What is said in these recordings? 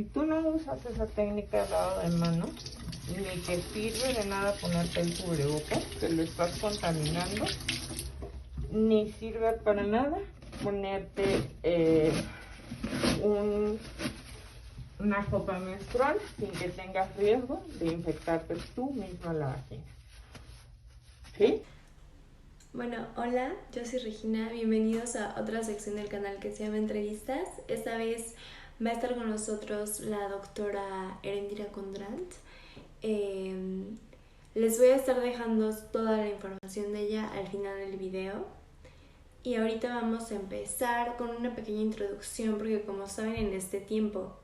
Si tú no usas esa técnica de lavado de manos, ni te sirve de nada ponerte el cubrebocas, que lo estás contaminando, ni sirve para nada ponerte una copa menstrual sin que tengas riesgo de infectarte tú misma la vagina. ¿Sí? Bueno, hola, yo soy Regina, bienvenidos a otra sección del canal que se llama Entrevistas. Esta vez va a estar con nosotros la doctora Erendira Condrant. Les voy a estar dejando toda la información de ella al final del video. Y ahorita vamos a empezar con una pequeña introducción porque como saben en este tiempo,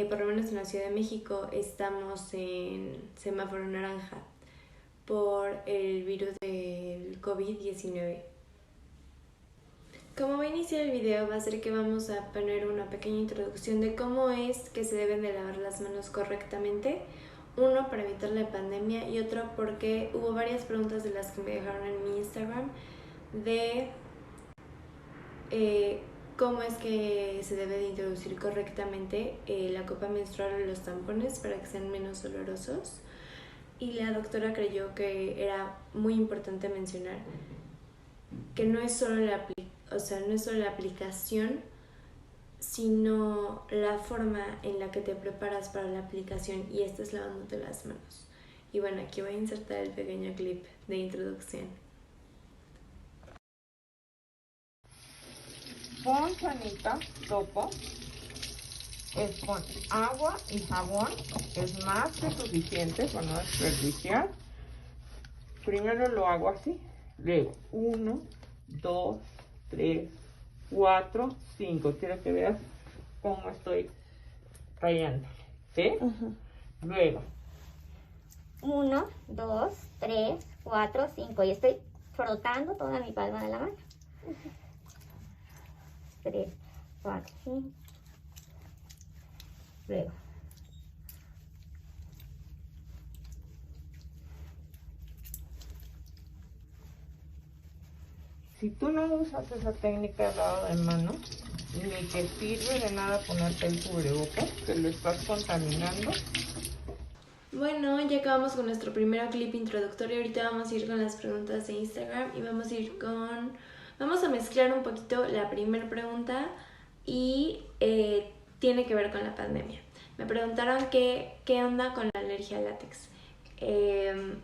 por lo menos en la Ciudad de México, estamos en semáforo naranja por el virus del COVID-19. Como va a iniciar el video, va a ser que vamos a poner una pequeña introducción de cómo es que se deben de lavar las manos correctamente. Uno, para evitar la pandemia, y otro porque hubo varias preguntas de las que me dejaron en mi Instagram de cómo es que se debe de introducir correctamente la copa menstrual o los tampones para que sean menos olorosos. Y la doctora creyó que era muy importante mencionar que no es solo la aplicación, sino la forma en la que te preparas para la aplicación, y esta es lavándote las manos. Y bueno, aquí voy a insertar el pequeño clip de introducción. Pon sanita, topo, es con agua y jabón, es más que suficiente para no desperdiciar. Primero lo hago así, luego 1, 2, 3, 4, 5. Quiero que veas cómo estoy rayando, ¿sí? Luego 1, 2, 3, 4, 5. Y estoy frotando toda mi palma de la mano. 3, 4, 5. Luego. Si tú no usas esa técnica de lavado de manos, ni te sirve de nada ponerte el cubrebocas, que lo estás contaminando. Bueno, ya acabamos con nuestro primer clip introductorio. Ahorita vamos a ir con las preguntas de Instagram y vamos a mezclar un poquito la primera pregunta y tiene que ver con la pandemia. Me preguntaron qué onda con la alergia al látex.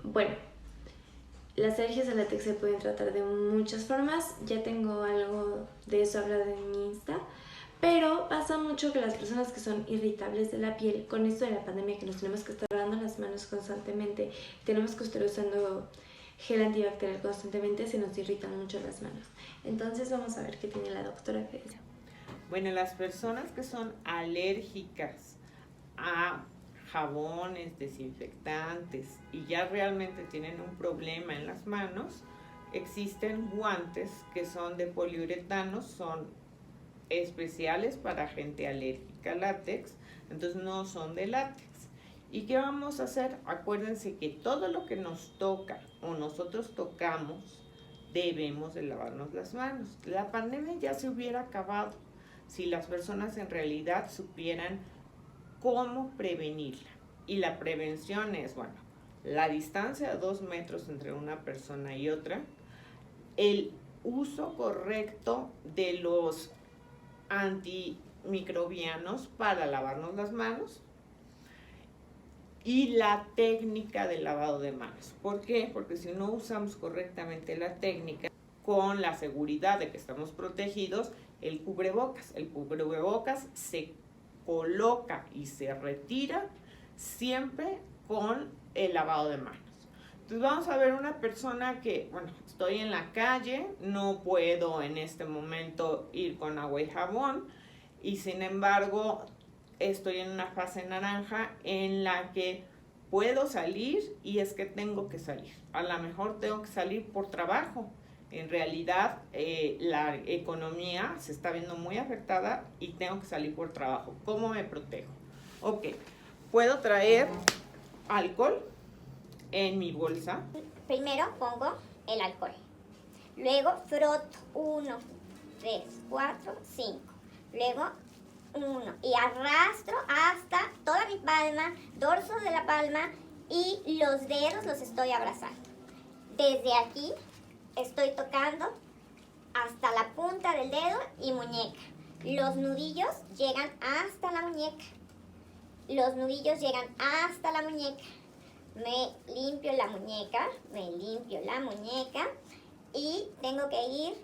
Bueno, las alergias al látex se pueden tratar de muchas formas. Ya tengo algo de eso hablado en mi Insta. Pero pasa mucho que las personas que son irritables de la piel, con esto de la pandemia que nos tenemos que estar lavando las manos constantemente, tenemos que estar usando gel antibacterial constantemente, se nos irritan mucho las manos. Entonces vamos a ver qué tiene la doctora que dice. Bueno, las personas que son alérgicas a jabones, desinfectantes y ya realmente tienen un problema en las manos, existen guantes que son de poliuretano, son especiales para gente alérgica al látex, entonces no son de látex. ¿Y qué vamos a hacer? Acuérdense que todo lo que nos toca o nosotros tocamos, debemos de lavarnos las manos. La pandemia ya se hubiera acabado si las personas en realidad supieran cómo prevenirla. Y la prevención es, bueno, la distancia de 2 metros entre una persona y otra, el uso correcto de los antimicrobianos para lavarnos las manos y la técnica de lavado de manos. ¿Por qué? Porque si no usamos correctamente la técnica con la seguridad de que estamos protegidos, el cubrebocas se coloca y se retira siempre con el lavado de manos. Entonces vamos a ver una persona que, bueno, estoy en la calle, no puedo en este momento ir con agua y jabón, y sin embargo estoy en una fase naranja en la que puedo salir y es que tengo que salir. A lo mejor tengo que salir por trabajo. En realidad la economía se está viendo muy afectada y tengo que salir por trabajo. ¿Cómo me protejo? Ok, puedo traer alcohol en mi bolsa. Primero pongo el alcohol. Luego froto 1, 3, 4, 5. Luego 1 y arrastro hasta toda mi palma, dorso de la palma y los dedos los estoy abrazando. Desde aquí estoy tocando hasta la punta del dedo y muñeca. Los nudillos llegan hasta la muñeca. Los nudillos llegan hasta la muñeca. Me limpio la muñeca, y tengo que ir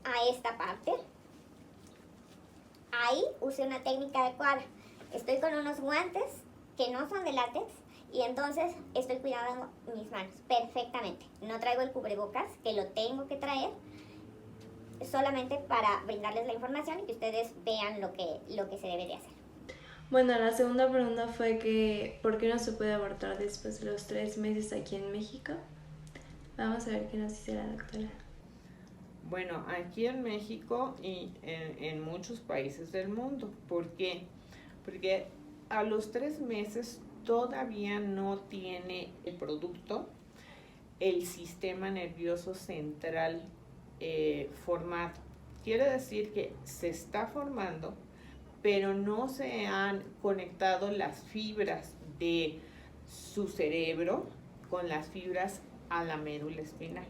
a esta parte. Ahí usé una técnica adecuada. Estoy con unos guantes que no son de látex y entonces estoy cuidando mis manos perfectamente. No traigo el cubrebocas, que lo tengo que traer solamente para brindarles la información y que ustedes vean lo que se debe de hacer. Bueno, la segunda pregunta fue que ¿por qué no se puede abortar después de los 3 meses aquí en México? Vamos a ver qué nos dice la doctora. Bueno, aquí en México y en muchos países del mundo. ¿Por qué? Porque a los 3 meses todavía no tiene el producto el sistema nervioso central formado. Quiere decir que se está formando, pero no se han conectado las fibras de su cerebro con las fibras a la médula espinal.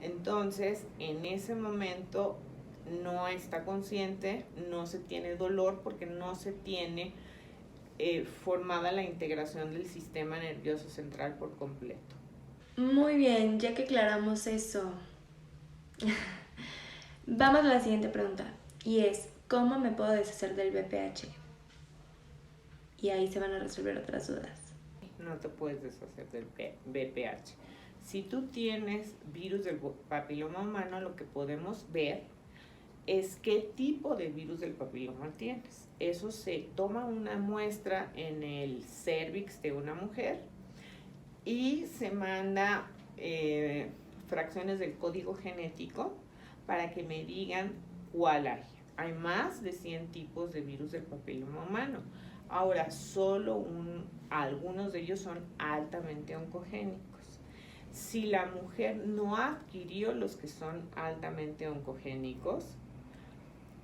Entonces, en ese momento no está consciente, no se tiene dolor porque no se tiene formada la integración del sistema nervioso central por completo. Muy bien, ya que aclaramos eso, vamos a la siguiente pregunta y es ¿cómo me puedo deshacer del BPH? Y ahí se van a resolver otras dudas. No te puedes deshacer del BPH. Si tú tienes virus del papiloma humano, lo que podemos ver es qué tipo de virus del papiloma tienes. Eso se toma una muestra en el cérvix de una mujer y se manda fracciones del código genético para que me digan cuál hay. Hay más de 100 tipos de virus del papiloma humano. Ahora, solo algunos de ellos son altamente oncogénicos. Si la mujer no adquirió los que son altamente oncogénicos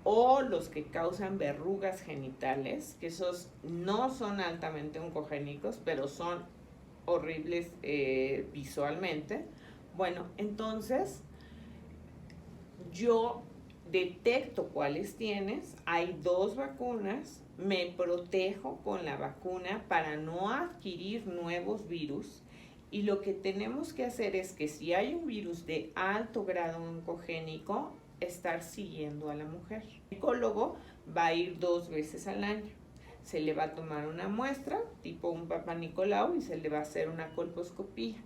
o los que causan verrugas genitales, que esos no son altamente oncogénicos, pero son horribles visualmente, bueno, entonces yo detecto cuáles tienes, hay 2 vacunas, me protejo con la vacuna para no adquirir nuevos virus. Y lo que tenemos que hacer es que si hay un virus de alto grado oncogénico, estar siguiendo a la mujer. El oncólogo va a ir 2 veces al año. Se le va a tomar una muestra, tipo un Papá Nicolau, y se le va a hacer una colposcopía.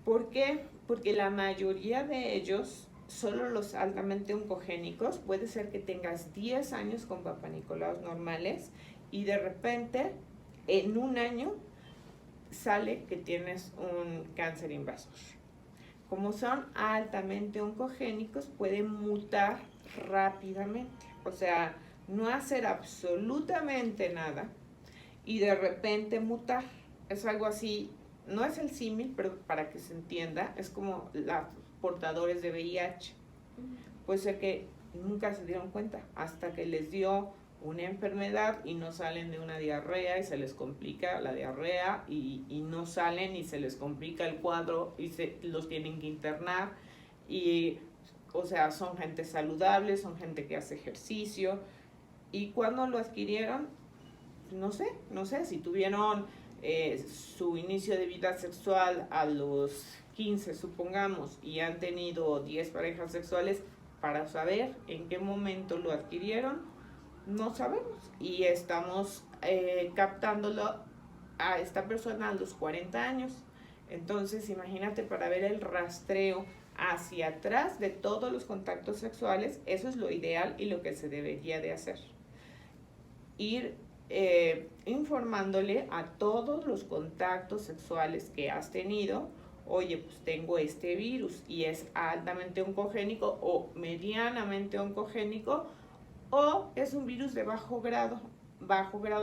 ¿Por qué? Porque la mayoría de ellos, solo los altamente oncogénicos, puede ser que tengas 10 años con Papá Nicolau normales y de repente, en un año, sale que tienes un cáncer invasor. Como son altamente oncogénicos, pueden mutar rápidamente. O sea, no hacer absolutamente nada y de repente mutar. Es algo así, no es el símil, pero para que se entienda, es como los portadores de VIH. Puede ser que nunca se dieron cuenta hasta que les dio una enfermedad y no salen de una diarrea y se les complica la diarrea y no salen y se les complica el cuadro y los tienen que internar y, o sea, son gente saludable, son gente que hace ejercicio y cuando lo adquirieron, no sé, si tuvieron su inicio de vida sexual a los 15, supongamos, y han tenido 10 parejas sexuales, para saber en qué momento lo adquirieron, no sabemos y estamos captándolo a esta persona a los 40 años. Entonces, imagínate, para ver el rastreo hacia atrás de todos los contactos sexuales, eso es lo ideal y lo que se debería de hacer. Ir informándole a todos los contactos sexuales que has tenido, oye, pues tengo este virus y es altamente oncogénico o medianamente oncogénico, o es un virus de bajo grado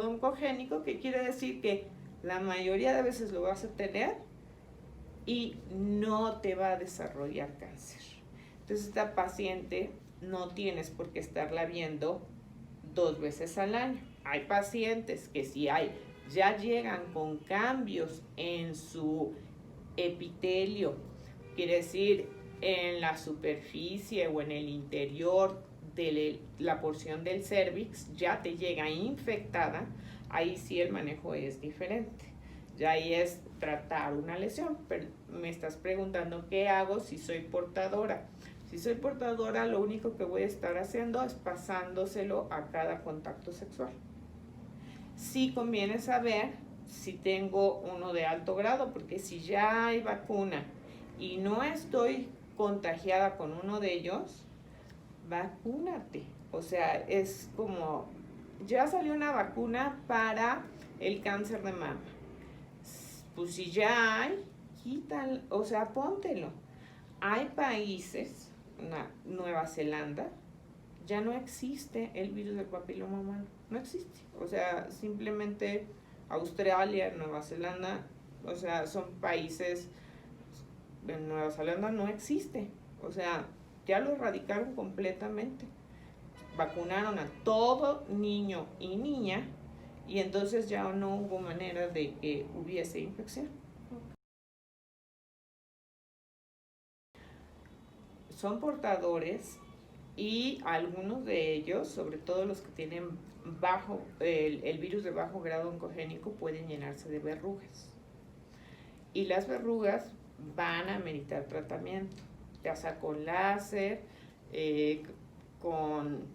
oncogénico, que quiere decir que la mayoría de veces lo vas a tener y no te va a desarrollar cáncer. Entonces, esta paciente no tienes por qué estarla viendo 2 veces al año. Hay pacientes que ya llegan con cambios en su epitelio, quiere decir en la superficie o en el interior de la porción del cérvix, ya te llega infectada, ahí sí el manejo es diferente. Ya ahí es tratar una lesión, pero me estás preguntando qué hago si soy portadora. Si soy portadora, lo único que voy a estar haciendo es pasándoselo a cada contacto sexual. Sí conviene saber si tengo uno de alto grado, porque si ya hay vacuna y no estoy contagiada con uno de ellos, vacúnate. O sea, es como, ya salió una vacuna para el cáncer de mama. Pues si ya hay, quítalo, o sea, póntelo. Hay países, Nueva Zelanda, ya no existe el virus del papiloma humano, no existe. O sea, simplemente Australia, Nueva Zelanda, o sea, son países, en Nueva Zelanda no existe. O sea, ya lo erradicaron completamente. Vacunaron a todo niño y niña y entonces ya no hubo manera de que hubiese infección. Son portadores y algunos de ellos, sobre todo los que tienen el virus de bajo grado oncogénico, pueden llenarse de verrugas. Y las verrugas van a ameritar tratamiento, ya sea con láser, con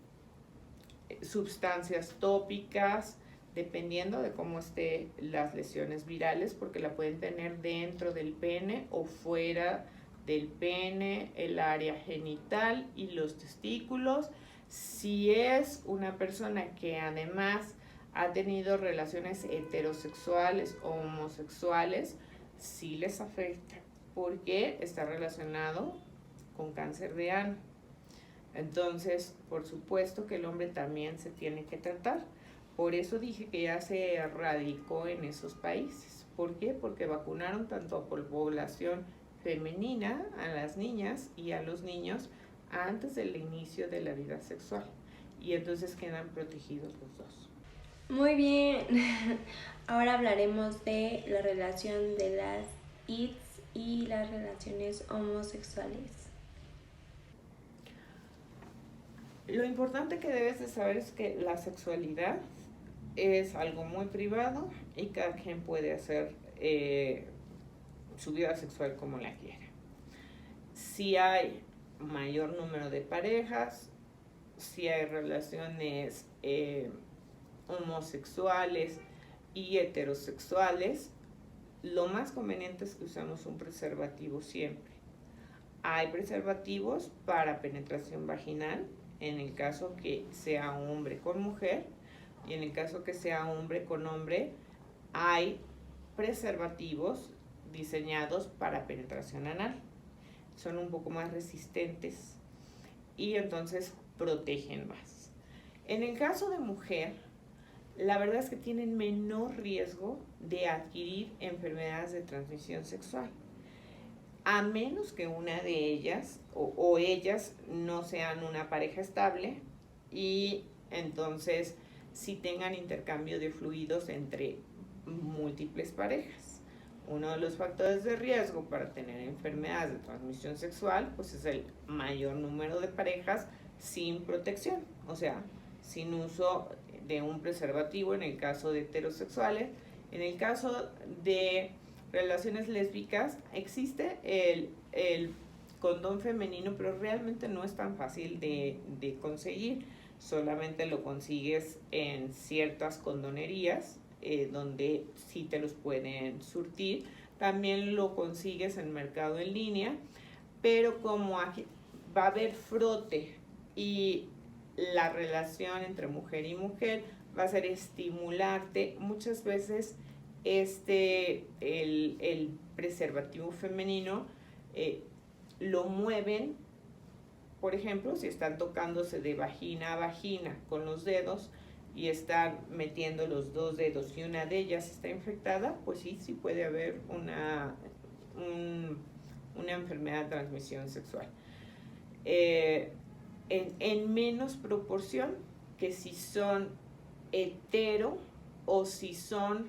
sustancias tópicas, dependiendo de cómo estén las lesiones virales, porque la pueden tener dentro del pene o fuera del pene, el área genital y los testículos. Si es una persona que además ha tenido relaciones heterosexuales o homosexuales, sí les afecta, porque está relacionado con cáncer de ano. Entonces, por supuesto que el hombre también se tiene que tratar. Por eso dije que ya se erradicó en esos países. ¿Por qué? Porque vacunaron tanto a población femenina, a las niñas y a los niños antes del inicio de la vida sexual. Y entonces quedan protegidos los dos. Muy bien. Ahora hablaremos de la relación de las IDS y las relaciones homosexuales. Lo importante que debes de saber es que la sexualidad es algo muy privado y cada quien puede hacer su vida sexual como la quiera. Si hay mayor número de parejas, si hay relaciones homosexuales y heterosexuales, lo más conveniente es que usemos un preservativo siempre. Hay preservativos para penetración vaginal, en el caso que sea hombre con mujer, y en el caso que sea hombre con hombre, hay preservativos diseñados para penetración anal. Son un poco más resistentes y entonces protegen más. En el caso de mujer, la verdad es que tienen menor riesgo de adquirir enfermedades de transmisión sexual, a menos que una de ellas o ellas no sean una pareja estable y entonces sí tengan intercambio de fluidos entre múltiples parejas. Uno de los factores de riesgo para tener enfermedades de transmisión sexual pues es el mayor número de parejas sin protección, o sea, sin uso de un preservativo en el caso de heterosexuales. En el caso de relaciones lésbicas existe el condón femenino, pero realmente no es tan fácil de conseguir. Solamente lo consigues en ciertas condonerías donde sí te los pueden surtir. También lo consigues en mercado en línea, pero como aquí va a haber frote y la relación entre mujer y mujer va a ser estimularte, muchas veces el preservativo femenino lo mueven. Por ejemplo, si están tocándose de vagina a vagina con los dedos y están metiendo los dos dedos y una de ellas está infectada, pues sí puede haber una enfermedad de transmisión sexual. En menos proporción que si son hetero o si son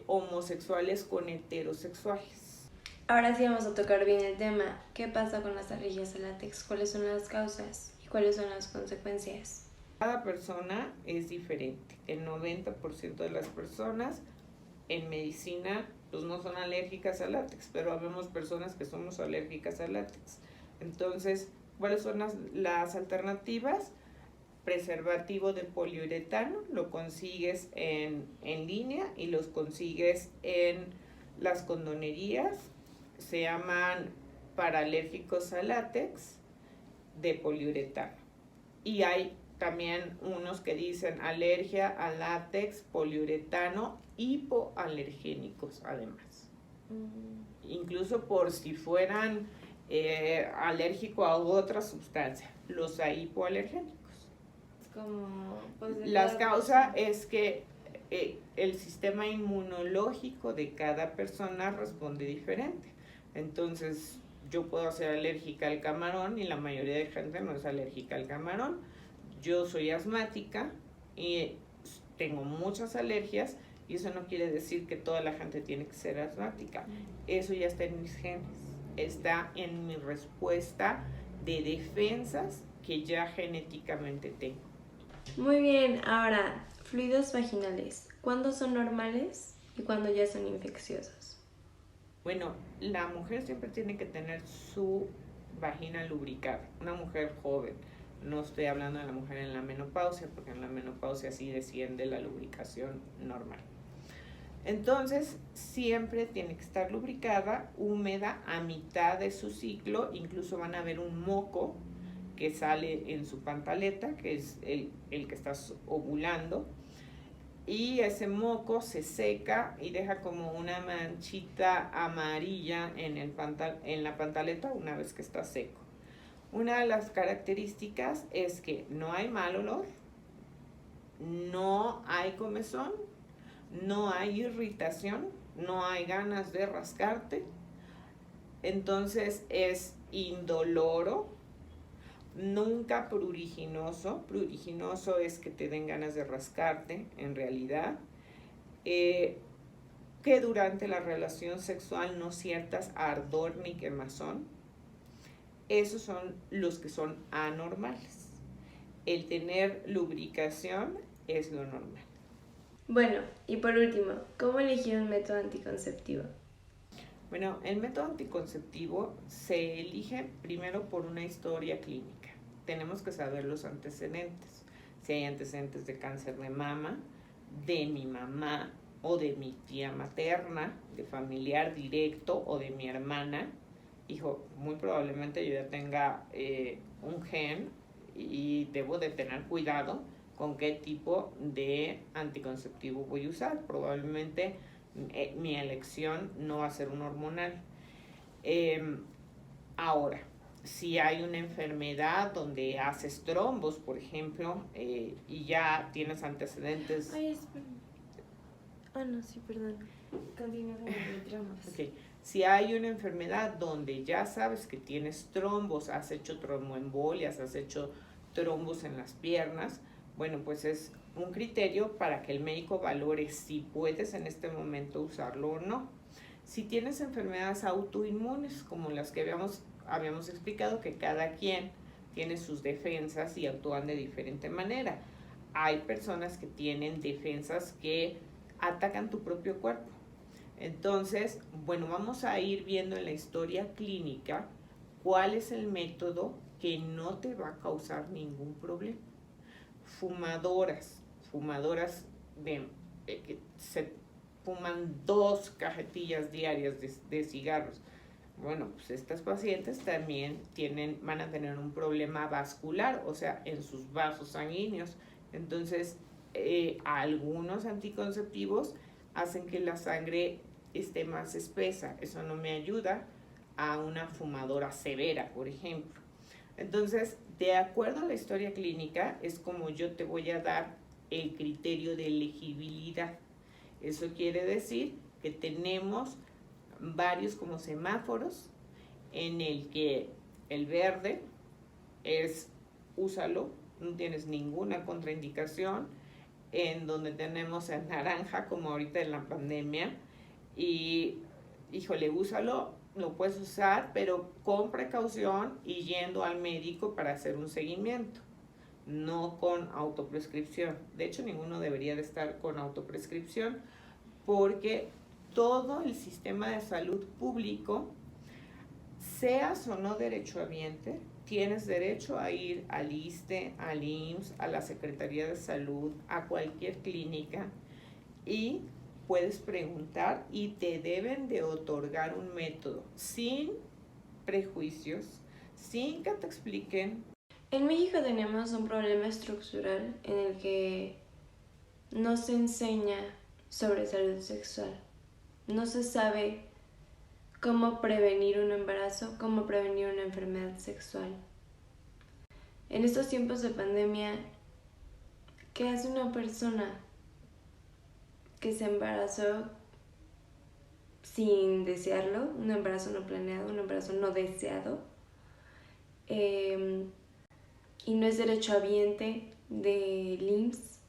homosexuales con heterosexuales. Ahora sí vamos a tocar bien el tema. ¿Qué pasa con las alergias al látex? ¿Cuáles son las causas y cuáles son las consecuencias? Cada persona es diferente. El 90% de las personas en medicina pues no son alérgicas al látex, pero habemos personas que somos alérgicas al látex. Entonces, ¿cuáles son las alternativas? Preservativo de poliuretano, lo consigues en línea y los consigues en las condonerías, se llaman paralérgicos al látex de poliuretano. Y hay también unos que dicen alergia al látex, poliuretano, hipoalergénicos además. Incluso por si fueran alérgico a otra sustancia, los hipoalergénicos. Como, pues, La causa es que el sistema inmunológico de cada persona responde diferente. Entonces, yo puedo ser alérgica al camarón y la mayoría de gente no es alérgica al camarón. Yo soy asmática y tengo muchas alergias y eso no quiere decir que toda la gente tiene que ser asmática. Eso ya está en mis genes, está en mi respuesta de defensas que ya genéticamente tengo. Muy bien, ahora, fluidos vaginales. ¿Cuándo son normales y cuándo ya son infecciosos? Bueno, la mujer siempre tiene que tener su vagina lubricada. Una mujer joven. No estoy hablando de la mujer en la menopausia, porque en la menopausia sí desciende la lubricación normal. Entonces, siempre tiene que estar lubricada, húmeda a mitad de su ciclo. Incluso van a ver un moco que sale en su pantaleta, que es el que estás ovulando. Y ese moco se seca y deja como una manchita amarilla en la pantaleta una vez que está seco. Una de las características es que no hay mal olor, no hay comezón, no hay irritación, no hay ganas de rascarte. Entonces es indoloro, nunca pruriginoso. Pruriginoso es que te den ganas de rascarte, en realidad. Que durante la relación sexual no sientas ardor ni quemazón. Esos son los que son anormales. El tener lubricación es lo normal. Bueno, y por último, ¿cómo elegir un método anticonceptivo? Bueno, el método anticonceptivo se elige primero por una historia clínica. Tenemos que saber los antecedentes. Si hay antecedentes de cáncer de mama, de mi mamá o de mi tía materna, de familiar directo o de mi hermana, hijo, muy probablemente yo ya tenga un gen y debo de tener cuidado con qué tipo de anticonceptivo voy a usar. Probablemente mi elección no va a ser un hormonal. Ahora, si hay una enfermedad donde haces trombos, por ejemplo, y ya tienes antecedentes... Ay, espera. No, sí, perdón. Continúa con los trombos. Okay. Si hay una enfermedad donde ya sabes que tienes trombos, has hecho tromboembolias, has hecho trombos en las piernas, bueno, pues es un criterio para que el médico valore si puedes en este momento usarlo o no. Si tienes enfermedades autoinmunes, como las que habíamos explicado, que cada quien tiene sus defensas y actúan de diferente manera. Hay personas que tienen defensas que atacan tu propio cuerpo. Entonces, bueno, vamos a ir viendo en la historia clínica cuál es el método que no te va a causar ningún problema. Fumadoras que se fuman 2 cajetillas diarias de cigarros. Bueno, pues estas pacientes también van a tener un problema vascular, o sea, en sus vasos sanguíneos. Entonces, algunos anticonceptivos hacen que la sangre esté más espesa. Eso no me ayuda a una fumadora severa, por ejemplo. Entonces, de acuerdo a la historia clínica, es como yo te voy a dar el criterio de elegibilidad. Eso quiere decir que tenemos varios como semáforos en el que el verde es úsalo, no tienes ninguna contraindicación, en donde tenemos en naranja, como ahorita en la pandemia, y híjole, úsalo, lo puedes usar, pero con precaución y yendo al médico para hacer un seguimiento, no con autoprescripción. De hecho, ninguno debería de estar con autoprescripción, porque todo el sistema de salud público, seas o no derechohabiente, tienes derecho a ir al ISSSTE, al IMSS, a la Secretaría de Salud, a cualquier clínica, y puedes preguntar y te deben de otorgar un método sin prejuicios, sin que te expliquen. En México tenemos un problema estructural en el que no se enseña sobre salud sexual. No se sabe cómo prevenir un embarazo, cómo prevenir una enfermedad sexual. En estos tiempos de pandemia, ¿qué hace una persona que se embarazó sin desearlo? Un embarazo no planeado, un embarazo no deseado, y no es derechohabiente del IMSS,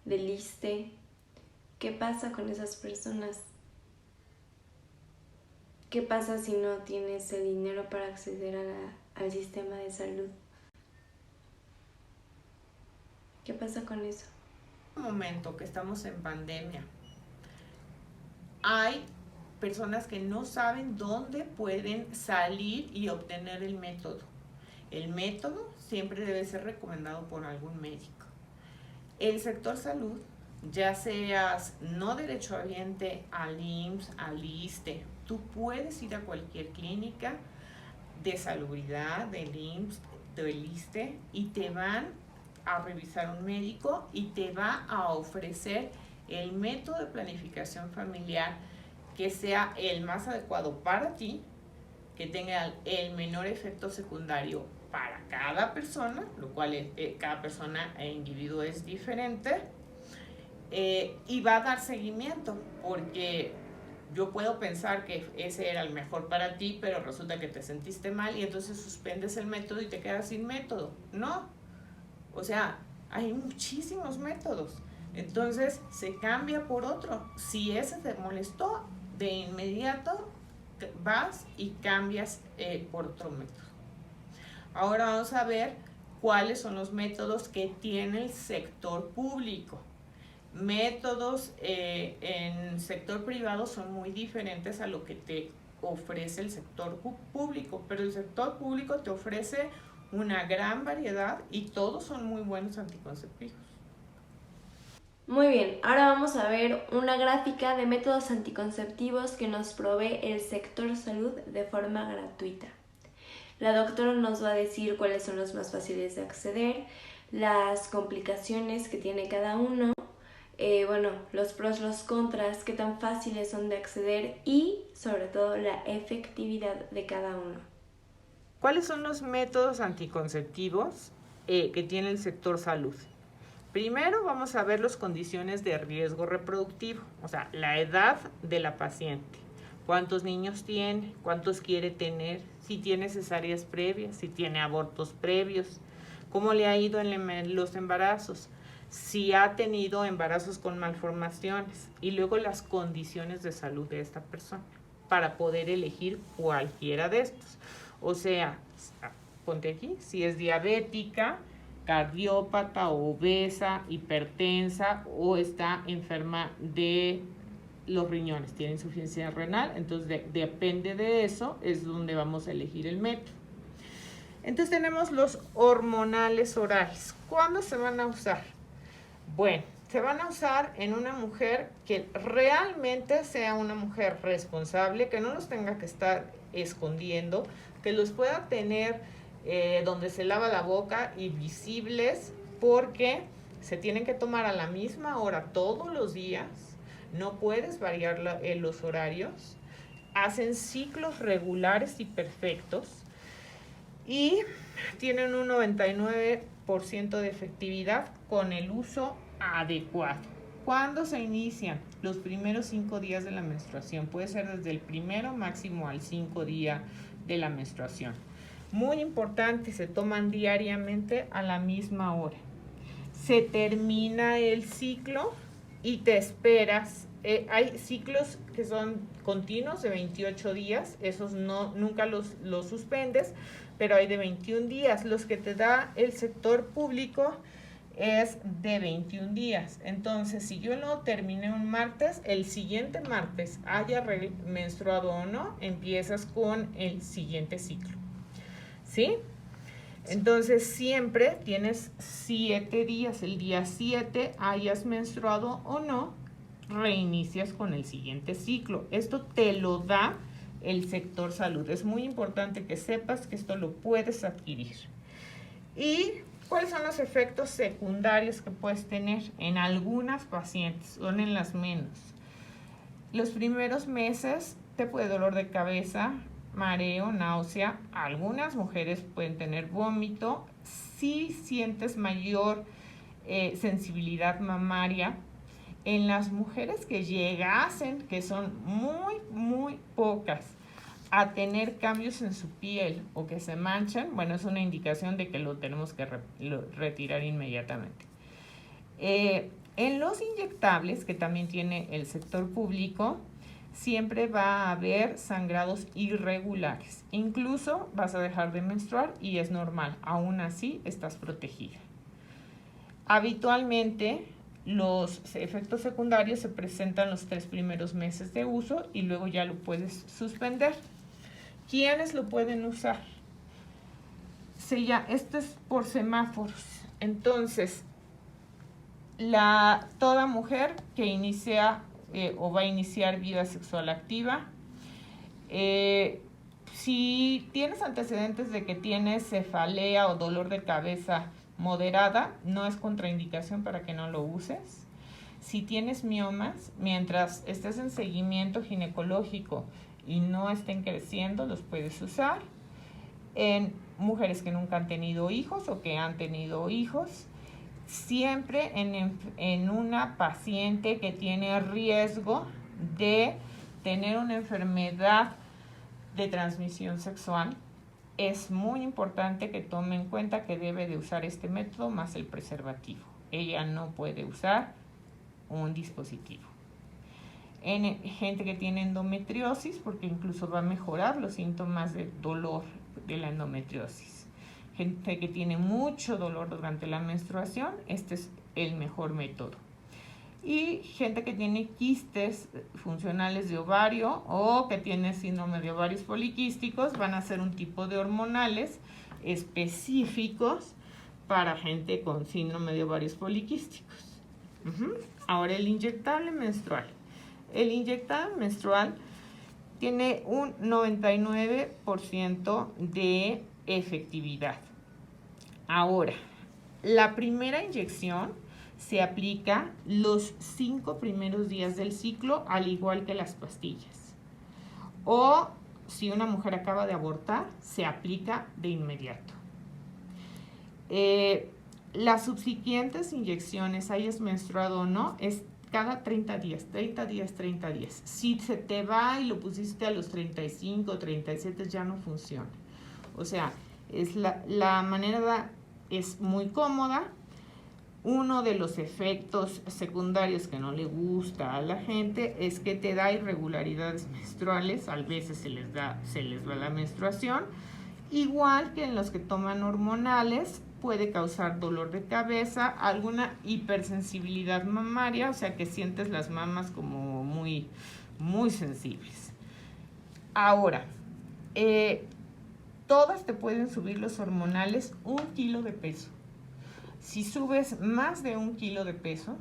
del ISSSTE. ¿Qué pasa con esas personas? ¿Qué pasa si no tienes el dinero para acceder al sistema de salud? ¿Qué pasa con eso? En un momento que estamos en pandemia, hay personas que no saben dónde pueden salir y obtener el método. El método siempre debe ser recomendado por algún médico. El sector salud, ya seas no derechohabiente al IMSS, al ISSSTE, tú puedes ir a cualquier clínica de salubridad del IMSS, del ISSSTE, y te van a revisar un médico y te va a ofrecer el método de planificación familiar que sea el más adecuado para ti, que tenga el menor efecto secundario para cada persona, lo cual cada persona e individuo es diferente, y va a dar seguimiento, porque yo puedo pensar que ese era el mejor para ti, pero resulta que te sentiste mal y entonces suspendes el método y te quedas sin método. No, o sea, hay muchísimos métodos, entonces se cambia por otro. Si ese te molestó, de inmediato vas y cambias por otro método. Ahora vamos a ver cuáles son los métodos que tiene el sector público. Métodos en sector privado son muy diferentes a lo que te ofrece el sector público, pero el sector público te ofrece una gran variedad y todos son muy buenos anticonceptivos. Muy bien, ahora vamos a ver una gráfica de métodos anticonceptivos que nos provee el sector salud de forma gratuita. La doctora nos va a decir cuáles son los más fáciles de acceder, las complicaciones que tiene cada uno, los pros, los contras, qué tan fáciles son de acceder y sobre todo la efectividad de cada uno. ¿Cuáles son los métodos anticonceptivos que tiene el sector salud? Primero vamos a ver las condiciones de riesgo reproductivo, o sea, la edad de la paciente, cuántos niños tiene, cuántos quiere tener, si tiene cesáreas previas, si tiene abortos previos, cómo le ha ido en los embarazos, si ha tenido embarazos con malformaciones, y luego las condiciones de salud de esta persona para poder elegir cualquiera de estos. O sea, ponte aquí, si es diabética, cardiópata, obesa, hipertensa o está enferma de los riñones, tiene insuficiencia renal, entonces depende de eso, es donde vamos a elegir el método. Entonces tenemos los hormonales orales. ¿Cuándo se van a usar? Bueno, se van a usar en una mujer que realmente sea una mujer responsable, que no los tenga que estar escondiendo, que los pueda tener donde se lava la boca y visibles, porque se tienen que tomar a la misma hora todos los días, no puedes variar los horarios, hacen ciclos regulares y perfectos y tienen un 99% de efectividad con el uso adecuado. ¿Cuándo se inician? Los primeros 5 días de la menstruación, puede ser desde el primero máximo al 5 día de la menstruación. Muy importante, se toman diariamente a la misma hora. Se termina el ciclo y te esperas. Hay ciclos que son continuos de 28 días, esos nunca los suspendes, pero hay de 21 días. Los que te da el sector público es de 21 días. Entonces, si yo no terminé un martes, el siguiente martes, haya menstruado o no, empiezas con el siguiente ciclo. ¿Sí? Entonces, siempre tienes 7 días. El día 7, hayas menstruado o no, reinicias con el siguiente ciclo. Esto te lo da el sector salud. Es muy importante que sepas que esto lo puedes adquirir. ¿Y cuáles son los efectos secundarios que puedes tener? En algunas pacientes, son en las menos. Los primeros meses te puede dolor de cabeza, mareo, náusea. Algunas mujeres pueden tener vómito. Si sientes mayor sensibilidad mamaria. En las mujeres que llegasen, que son muy pocas, a tener cambios en su piel o que se manchan, bueno, es una indicación de que lo tenemos que retirar inmediatamente. En los inyectables, que también tiene el sector público, siempre va a haber sangrados irregulares. Incluso vas a dejar de menstruar y es normal, aún así estás protegida. Habitualmente, los efectos secundarios se presentan los 3 primeros meses de uso y luego ya lo puedes suspender. ¿Quiénes lo pueden usar? Esto es por semáforos. Entonces, toda mujer que inicia o va a iniciar vida sexual activa, si tienes antecedentes de que tienes cefalea o dolor de cabeza moderada, no es contraindicación para que no lo uses. Si tienes miomas, mientras estés en seguimiento ginecológico y no estén creciendo, los puedes usar. En mujeres que nunca han tenido hijos o que han tenido hijos, siempre en una paciente que tiene riesgo de tener una enfermedad de transmisión sexual, es muy importante que tome en cuenta que debe de usar este método más el preservativo. Ella no puede usar un dispositivo. En gente que tiene endometriosis, porque incluso va a mejorar los síntomas de dolor de la endometriosis. Gente que tiene mucho dolor durante la menstruación, este es el mejor método. Y gente que tiene quistes funcionales de ovario o que tiene síndrome de ovarios poliquísticos, van a ser un tipo de hormonales específicos para gente con síndrome de ovarios poliquísticos. Ahora, el inyectable menstrual. El inyectable menstrual tiene un 99% de efectividad. Ahora, la primera inyección se aplica los 5 primeros días del ciclo, al igual que las pastillas. O si una mujer acaba de abortar, se aplica de inmediato. Las subsiguientes inyecciones, hayas menstruado o no, es cada 30 días. Si se te va y lo pusiste a los 35, 37, ya no funciona. O sea, la manera es muy cómoda. Uno de los efectos secundarios que no le gusta a la gente es que te da irregularidades menstruales. A veces se les va la menstruación. Igual que en los que toman hormonales, puede causar dolor de cabeza, alguna hipersensibilidad mamaria, o sea que sientes las mamas como muy sensibles. Ahora, todas te pueden subir los hormonales 1 kilo de peso. Si subes más de 1 kilo de peso,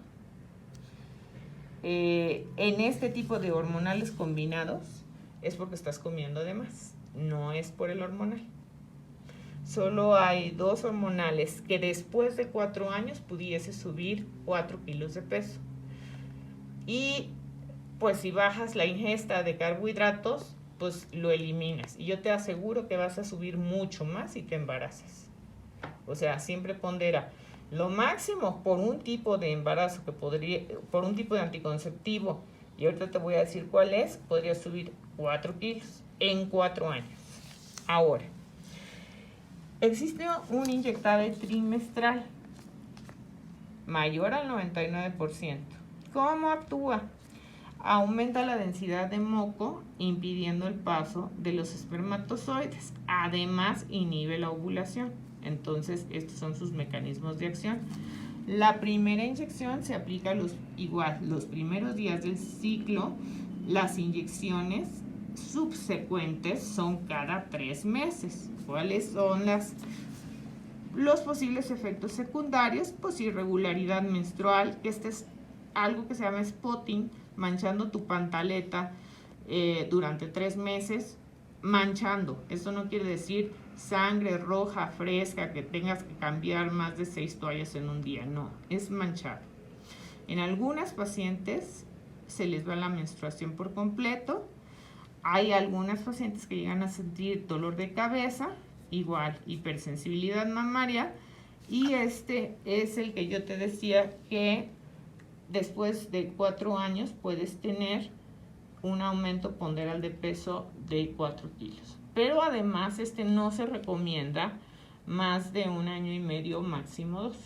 en este tipo de hormonales combinados, es porque estás comiendo de más, no es por el hormonal. Solo hay 2 hormonales que después de 4 años pudiese subir 4 kilos de peso. Y pues si bajas la ingesta de carbohidratos, pues lo eliminas. Y yo te aseguro que vas a subir mucho más si te embarazas. O sea, siempre pondera lo máximo por un tipo de embarazo por un tipo de anticonceptivo, y ahorita te voy a decir cuál es, podría subir 4 kilos en 4 años. Ahora, Existe un inyectable trimestral mayor al 99%. ¿Cómo actúa? Aumenta la densidad de moco, impidiendo el paso de los espermatozoides. Además, inhibe la ovulación. Entonces, estos son sus mecanismos de acción. La primera inyección se aplica los primeros días del ciclo. Las inyecciones subsecuentes son cada 3 meses. ¿Cuáles son los posibles efectos secundarios? Pues irregularidad menstrual, que este es algo que se llama spotting, manchando tu pantaleta durante 3 meses. Manchando, esto no quiere decir sangre roja, fresca, que tengas que cambiar más de 6 toallas en un día, no, es manchado. En algunas pacientes se les va la menstruación por completo. Hay algunas pacientes que llegan a sentir dolor de cabeza, igual hipersensibilidad mamaria, y este es el que yo te decía que después de 4 años puedes tener un aumento ponderal de peso de 4 kilos. Pero además no se recomienda más de 1 año y medio, máximo 2.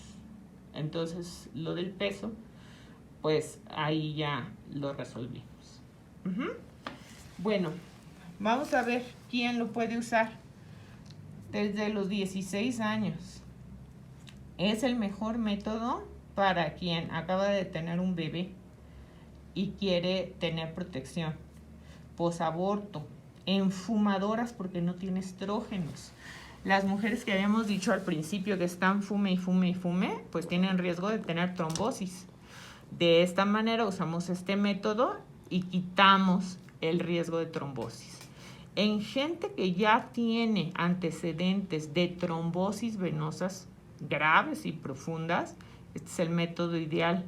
Entonces lo del peso, pues ahí ya lo resolvimos. Bueno, vamos a ver quién lo puede usar. Desde los 16 años. Es el mejor método para quien acaba de tener un bebé y quiere tener protección. Posaborto, en fumadoras porque no tiene estrógenos. Las mujeres que habíamos dicho al principio que están fume y fume y fume, pues tienen riesgo de tener trombosis. De esta manera usamos este método y quitamos el riesgo de trombosis. En gente que ya tiene antecedentes de trombosis venosas graves y profundas, este es el método ideal.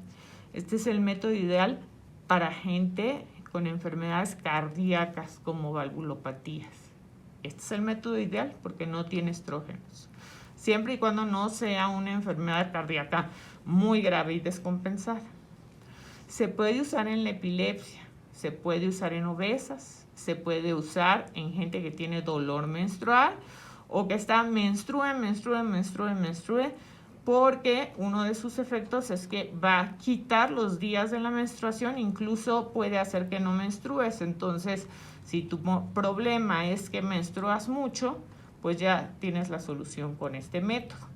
Este es el método ideal para gente con enfermedades cardíacas como valvulopatías. Este es el método ideal porque no tiene estrógenos. Siempre y cuando no sea una enfermedad cardíaca muy grave y descompensada. Se puede usar en la epilepsia, se puede usar en obesas, se puede usar en gente que tiene dolor menstrual o que está menstrue, porque uno de sus efectos es que va a quitar los días de la menstruación, incluso puede hacer que no menstrues. Entonces, si tu problema es que menstruas mucho, pues ya tienes la solución con este método.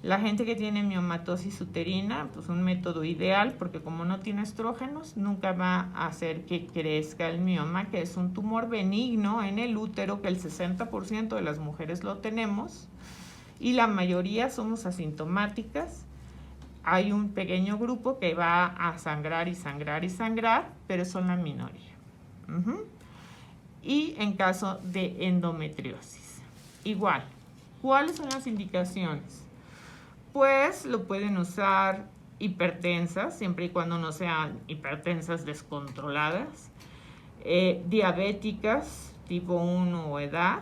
La gente que tiene miomatosis uterina, pues un método ideal, porque como no tiene estrógenos, nunca va a hacer que crezca el mioma, que es un tumor benigno en el útero, que el 60% de las mujeres lo tenemos, y la mayoría somos asintomáticas. Hay un pequeño grupo que va a sangrar y sangrar y sangrar, pero son la minoría. Y en caso de endometriosis, igual. ¿Cuáles son las indicaciones? Pues lo pueden usar hipertensas, siempre y cuando no sean hipertensas descontroladas, diabéticas, tipo 1 o edad,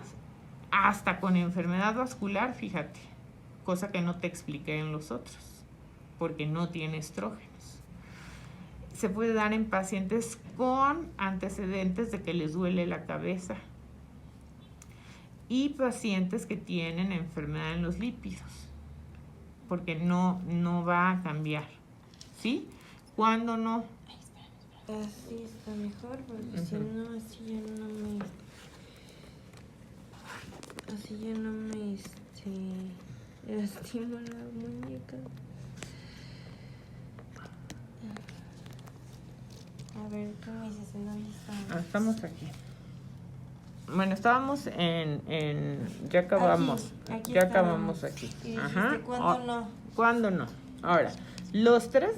hasta con enfermedad vascular, fíjate, cosa que no te expliqué en los otros, porque no tiene estrógenos. Se puede dar en pacientes con antecedentes de que les duele la cabeza y pacientes que tienen enfermedad en los lípidos, porque no va a cambiar, ¿sí? ¿Cuándo no? Así está mejor, porque si no, así ya no me lastimo la muñeca. A ver, ¿cómo dices? ¿En dónde estamos? Estamos aquí. Bueno, estábamos ya acabamos. Aquí ya estábamos. acabamos aquí. Y dijiste, ¿cuándo no? ¿Cuándo no? Ahora, los tres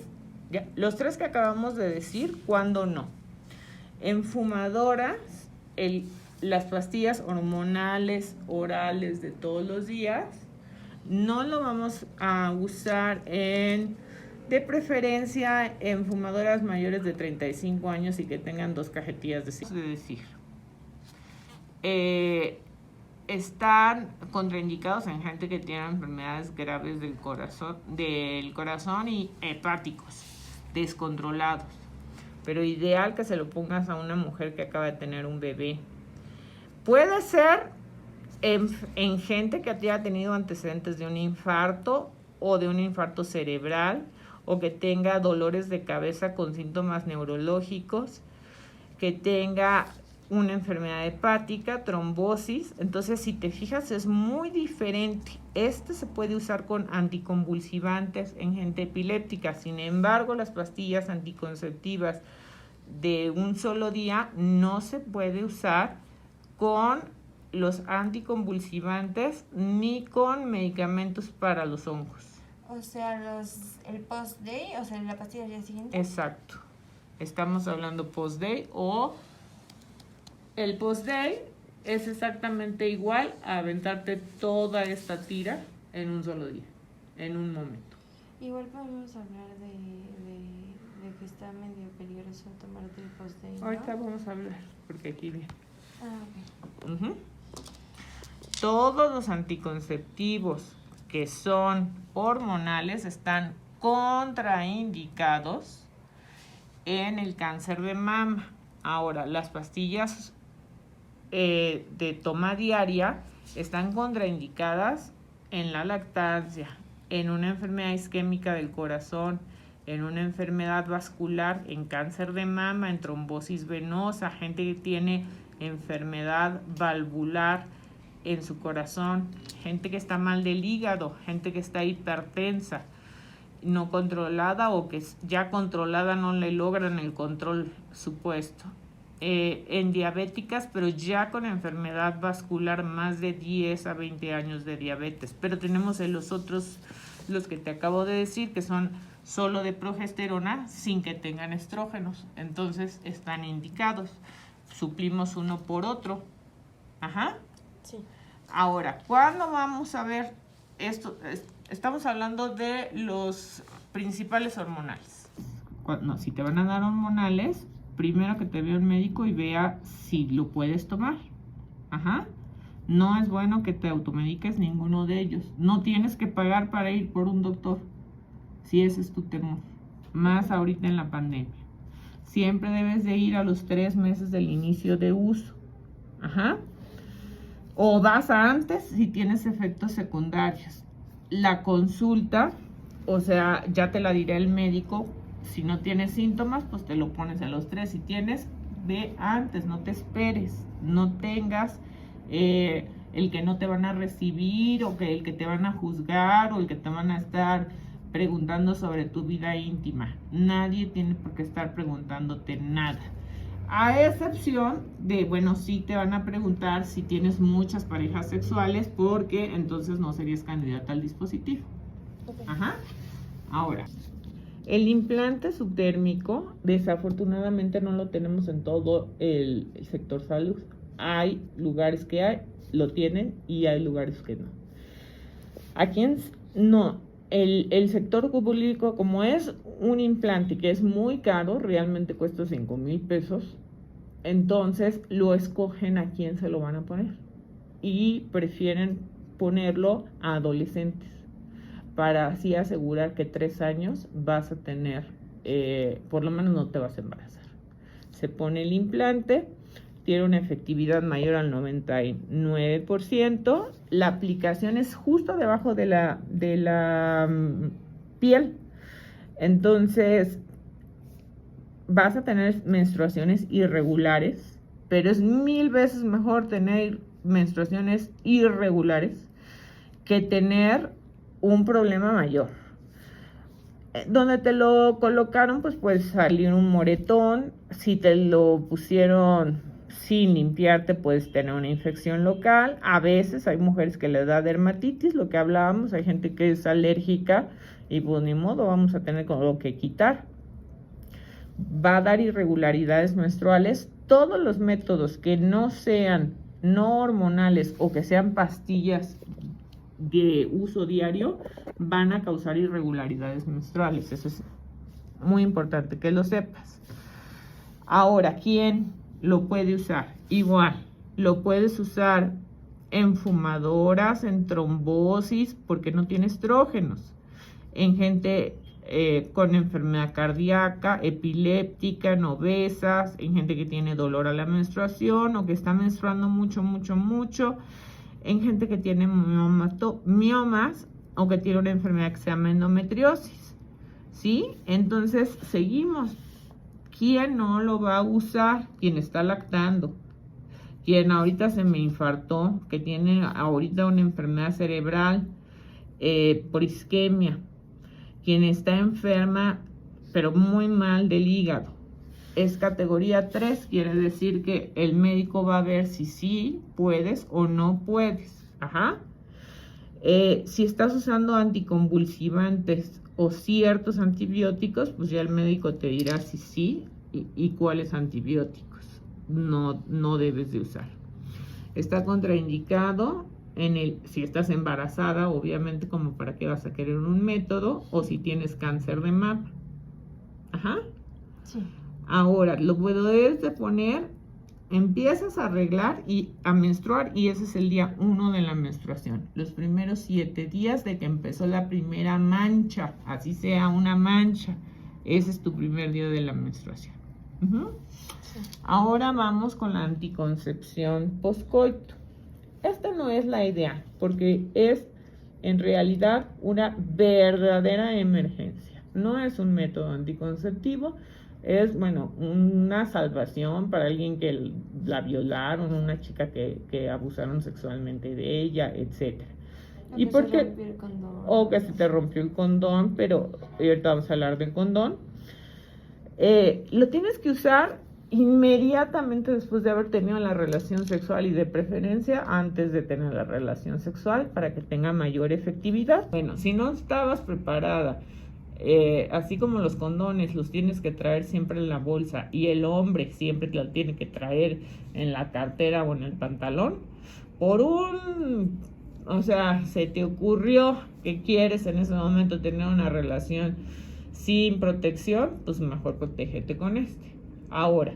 que acabamos de decir, ¿cuándo no? En fumadoras, las pastillas hormonales orales de todos los días, no lo vamos a usar de preferencia en fumadoras mayores de 35 años y que tengan 2 cajetillas de cigarro. De decir, están contraindicados en gente que tiene enfermedades graves del corazón y hepáticos descontrolados, pero ideal que se lo pongas a una mujer que acaba de tener un bebé. Puede ser en gente que haya tenido antecedentes de un infarto o de un infarto cerebral, o que tenga dolores de cabeza con síntomas neurológicos, que tenga una enfermedad hepática, trombosis. Entonces, si te fijas, es muy diferente. Este se puede usar con anticonvulsivantes en gente epiléptica. Sin embargo, las pastillas anticonceptivas de un solo día no se puede usar con los anticonvulsivantes ni con medicamentos para los hongos. O sea, el post-day, o sea, la pastilla del día siguiente. Exacto. Estamos hablando post-day, o el post-day es exactamente igual a aventarte toda esta tira en un solo día, en un momento. Igual podemos hablar de que está medio peligroso tomarte el post-day, ¿no? Ahorita vamos a hablar, porque aquí viene. Ah, ok. Uh-huh. Todos los anticonceptivos que son hormonales están contraindicados en el cáncer de mama. Ahora, las pastillas de toma diaria están contraindicadas en la lactancia, en una enfermedad isquémica del corazón, en una enfermedad vascular, en cáncer de mama, en trombosis venosa, gente que tiene enfermedad valvular en su corazón, gente que está mal del hígado, gente que está hipertensa, no controlada, o que ya controlada no le logran el control supuesto. En diabéticas, pero ya con enfermedad vascular, más de 10 a 20 años de diabetes. Pero tenemos los otros, los que te acabo de decir, que son solo de progesterona sin que tengan estrógenos. Entonces están indicados. Suplimos uno por otro. Ajá. Sí. Ahora, ¿cuándo vamos a ver esto? Estamos hablando de los principales hormonales. Si te van a dar hormonales, primero que te vea un médico y vea si lo puedes tomar. Ajá. No es bueno que te automediques ninguno de ellos. No tienes que pagar para ir por un doctor, si ese es tu temor. Más ahorita en la pandemia. Siempre debes de ir a los 3 meses del inicio de uso. Ajá. O vas antes si tienes efectos secundarios. La consulta, o sea, ya te la dirá el médico. Si no tienes síntomas, pues te lo pones a los 3. Si tienes, ve antes, no te esperes. No tengas el que no te van a recibir, o que el que te van a juzgar, o el que te van a estar preguntando sobre tu vida íntima. Nadie tiene por qué estar preguntándote nada. A excepción de, bueno, sí te van a preguntar si tienes muchas parejas sexuales, porque entonces no serías candidata al dispositivo. Ajá. Ahora, el implante subdérmico, desafortunadamente no lo tenemos en todo el sector salud. Hay lugares que lo tienen y hay lugares que no. Aquí no. El sector público, como es un implante que es muy caro, realmente cuesta 5,000 pesos, entonces lo escogen a quién se lo van a poner y prefieren ponerlo a adolescentes para así asegurar que 3 años vas a tener, por lo menos no te vas a embarazar. Se pone el implante, tiene una efectividad mayor al 99%. La aplicación es justo debajo de la piel. Entonces, vas a tener menstruaciones irregulares, pero es 1000 veces mejor tener menstruaciones irregulares que tener un problema mayor. Donde te lo colocaron, pues puede salir un moretón. Si te lo pusieron sin limpiarte, puedes tener una infección local. A veces hay mujeres que les da dermatitis, lo que hablábamos. Hay gente que es alérgica y pues ni modo, vamos a tener con lo que quitar. Va a dar irregularidades menstruales. Todos los métodos que no sean no hormonales o que sean pastillas de uso diario van a causar irregularidades menstruales. Eso es muy importante que lo sepas. Ahora, ¿quién lo puede usar? Igual, lo puedes usar en fumadoras, en trombosis, porque no tiene estrógenos, en gente con enfermedad cardíaca, epiléptica, en obesas, en gente que tiene dolor a la menstruación o que está menstruando mucho, en gente que tiene miomas o que tiene una enfermedad que se llama endometriosis, ¿sí? Entonces, seguimos. ¿Quién no lo va a usar? Quien está lactando. Quien ahorita se me infartó, que tiene ahorita una enfermedad cerebral por isquemia. Quien está enferma, pero muy mal del hígado. Es categoría 3, quiere decir que el médico va a ver si sí puedes o no puedes. Ajá. Si estás usando anticonvulsivantes o ciertos antibióticos, pues ya el médico te dirá si sí y cuáles antibióticos no debes de usar. Está contraindicado si estás embarazada, obviamente, como para qué vas a querer un método, o si tienes cáncer de mama. Ajá. Sí. Ahora, lo puedes de poner, empiezas a arreglar y a menstruar, y ese es el día 1 de la menstruación. Los primeros 7 días de que empezó la primera mancha, así sea una mancha, ese es tu primer día de la menstruación. Sí. Ahora vamos con la anticoncepción postcoito. Esta no es la idea, porque es en realidad una verdadera emergencia. No es un método anticonceptivo, es, bueno, una salvación para alguien que la violaron, una chica que abusaron sexualmente de ella, etc. ¿Y por qué? O que se te rompió el condón, pero ahorita vamos a hablar del condón. Lo tienes que usar inmediatamente después de haber tenido la relación sexual y de preferencia antes de tener la relación sexual para que tenga mayor efectividad. Bueno, si no estabas preparada, así como los condones los tienes que traer siempre en la bolsa y el hombre siempre lo tiene que traer en la cartera o en el pantalón, se te ocurrió que quieres en ese momento tener una relación sin protección, pues mejor protégete con este. Ahora,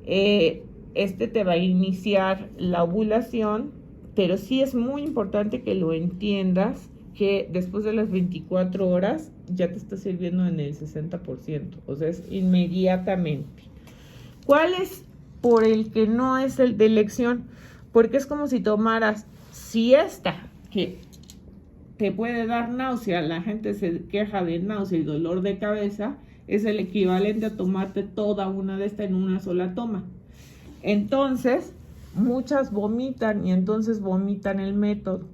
este te va a iniciar la ovulación, pero sí es muy importante que lo entiendas, que después de las 24 horas ya te está sirviendo en el 60%, o sea, es inmediatamente. ¿Cuál es por el que no es el de elección? Porque es como si tomaras siesta, que te puede dar náusea, la gente se queja de náusea y dolor de cabeza, es el equivalente a tomarte toda una de estas en una sola toma. Entonces, muchas vomitan y entonces vomitan el método.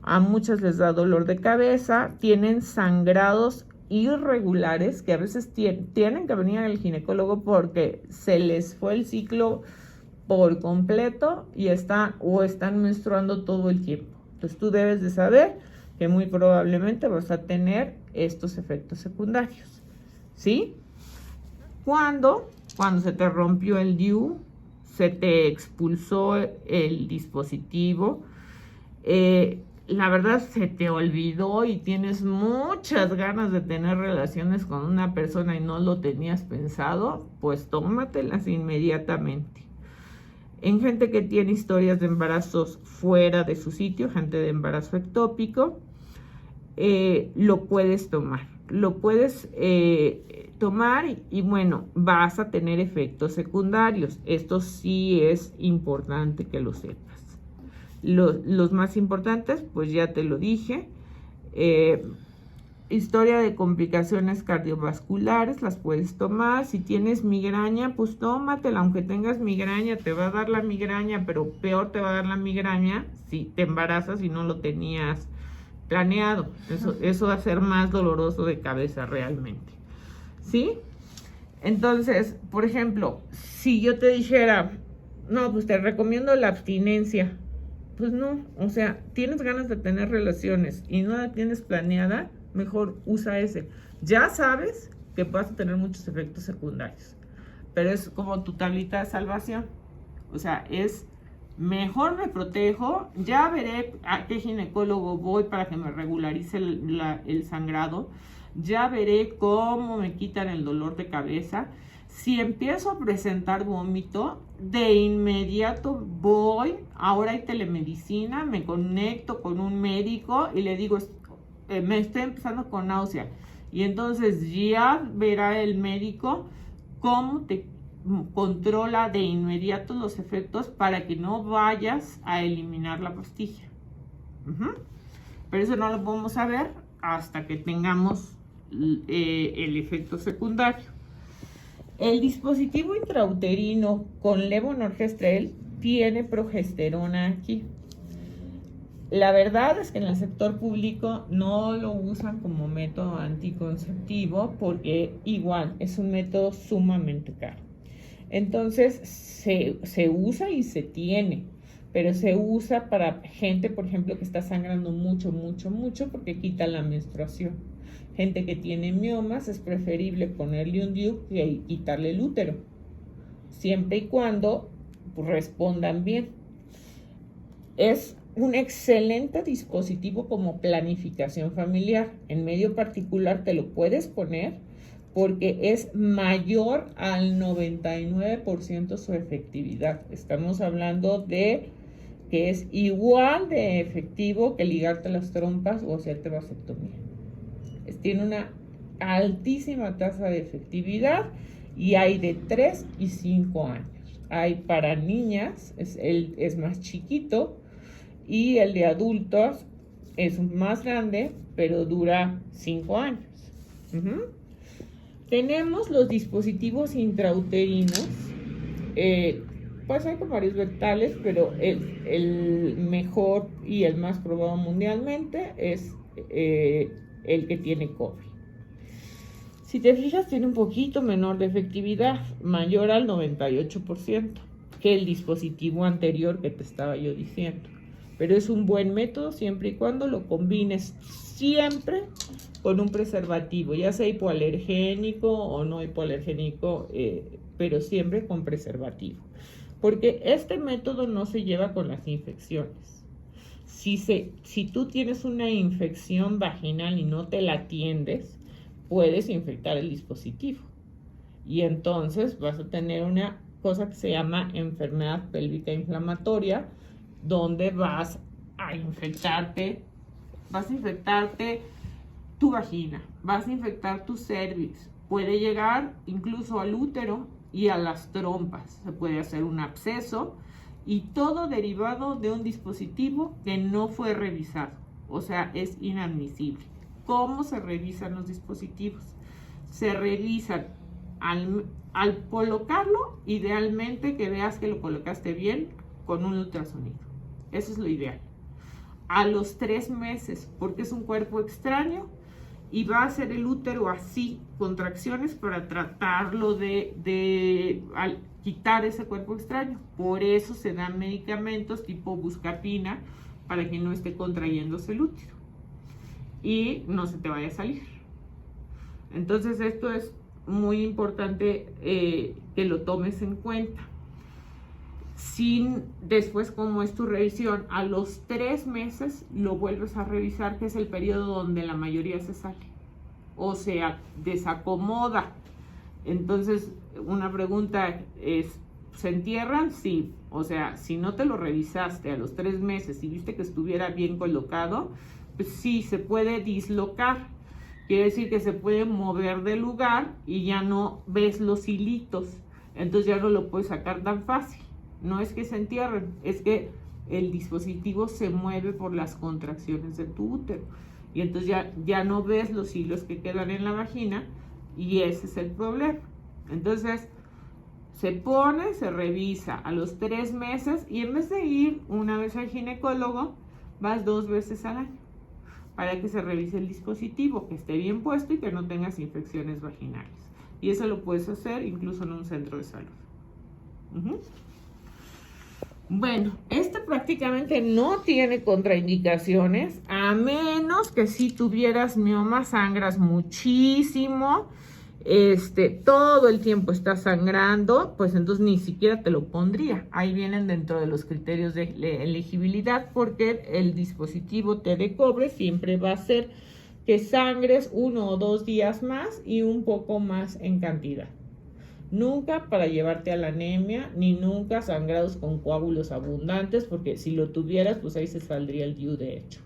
A muchas les da dolor de cabeza, tienen sangrados irregulares que a veces tienen que venir al ginecólogo porque se les fue el ciclo por completo y están menstruando todo el tiempo. Entonces tú debes de saber que muy probablemente vas a tener estos efectos secundarios, ¿sí? Cuando se te rompió el DIU, se te expulsó el dispositivo, la verdad se te olvidó y tienes muchas ganas de tener relaciones con una persona y no lo tenías pensado, pues tómatelas inmediatamente. En gente que tiene historias de embarazos fuera de su sitio, gente de embarazo ectópico, lo puedes tomar. Lo puedes tomar y bueno, vas a tener efectos secundarios. Esto sí es importante que lo sepas. Los más importantes, pues ya te lo dije. Historia de complicaciones cardiovasculares, las puedes tomar. Si tienes migraña, pues tómatela. Aunque tengas migraña, te va a dar la migraña, pero peor te va a dar la migraña si te embarazas y no lo tenías planeado. Eso va a ser más doloroso de cabeza realmente, ¿sí? Entonces, por ejemplo, si yo te dijera, no, pues te recomiendo la abstinencia, pues no, o sea, tienes ganas de tener relaciones y no la tienes planeada, mejor usa ese. Ya sabes que vas a tener muchos efectos secundarios, pero es como tu tablita de salvación. O sea, es mejor me protejo, ya veré a qué ginecólogo voy para que me regularice el sangrado, ya veré cómo me quitan el dolor de cabeza. Si empiezo a presentar vómito, de inmediato voy, ahora hay telemedicina, me conecto con un médico y le digo, me estoy empezando con náusea. Y entonces ya verá el médico cómo te controla de inmediato los efectos para que no vayas a eliminar la pastilla. Pero eso no lo podemos saber hasta que tengamos el efecto secundario. El dispositivo intrauterino con levonorgestrel tiene progesterona aquí. La verdad es que en el sector público no lo usan como método anticonceptivo porque igual es un método sumamente caro. Entonces se usa y se tiene, pero se usa para gente, por ejemplo, que está sangrando mucho porque quita la menstruación. Gente que tiene miomas es preferible ponerle un DIU que quitarle el útero, siempre y cuando respondan bien. Es un excelente dispositivo como planificación familiar. En medio particular te lo puedes poner porque es mayor al 99% su efectividad. Estamos hablando de que es igual de efectivo que ligarte las trompas o hacerte vasectomía. Tiene una altísima tasa de efectividad y hay de 3 y 5 años. Hay para niñas, es más chiquito, y el de adultos es más grande, pero dura 5 años. Tenemos los dispositivos intrauterinos, pues hay como varios rectales, pero el mejor y el más probado mundialmente es el que tiene cobre. Si te fijas, tiene un poquito menor de efectividad, mayor al 98% que el dispositivo anterior que te estaba yo diciendo. Pero es un buen método siempre y cuando lo combines siempre con un preservativo, ya sea hipoalergénico o no hipoalergénico, pero siempre con preservativo. Porque este método no se lleva con las infecciones. Si tú tienes una infección vaginal y no te la atiendes, puedes infectar el dispositivo. Y entonces vas a tener una cosa que se llama enfermedad pélvica inflamatoria, donde vas a infectarte tu vagina, vas a infectar tu cervix, puede llegar incluso al útero y a las trompas, se puede hacer un absceso y todo derivado de un dispositivo que no fue revisado, o sea, es inadmisible. ¿Cómo se revisan los dispositivos? Se revisan al colocarlo, idealmente que veas que lo colocaste bien con un ultrasonido. Eso es lo ideal. A los 3 meses, porque es un cuerpo extraño y va a hacer el útero así, contracciones para tratarlo de quitar ese cuerpo extraño. Por eso se dan medicamentos tipo buscapina para que no esté contrayéndose el útero y no se te vaya a salir. Entonces esto es muy importante que lo tomes en cuenta. Después, como es tu revisión, a los 3 meses lo vuelves a revisar, que es el periodo donde la mayoría se sale o sea, desacomoda. Entonces, una pregunta es, ¿se entierran? Sí. O sea, si no te lo revisaste a los 3 meses y viste que estuviera bien colocado, pues sí, se puede dislocar. Quiere decir que se puede mover del lugar y ya no ves los hilitos. Entonces ya no lo puedes sacar tan fácil. No es que se entierren, es que el dispositivo se mueve por las contracciones de tu útero. Y entonces ya no ves los hilos que quedan en la vagina y ese es el problema. Entonces se pone, se revisa a los 3 meses y en vez de ir una vez al ginecólogo, vas 2 veces al año para que se revise el dispositivo, que esté bien puesto y que no tengas infecciones vaginales. Y eso lo puedes hacer incluso en un centro de salud. Bueno, este prácticamente no tiene contraindicaciones, a menos que si tuvieras mioma, sangras muchísimo, todo el tiempo está sangrando, pues entonces ni siquiera te lo pondría. Ahí vienen dentro de los criterios de elegibilidad, porque el dispositivo T de cobre siempre va a ser que sangres 1 o 2 días más y un poco más en cantidad. Nunca para llevarte a la anemia, ni nunca sangrados con coágulos abundantes, porque si lo tuvieras, pues ahí se saldría el DIU de hecho.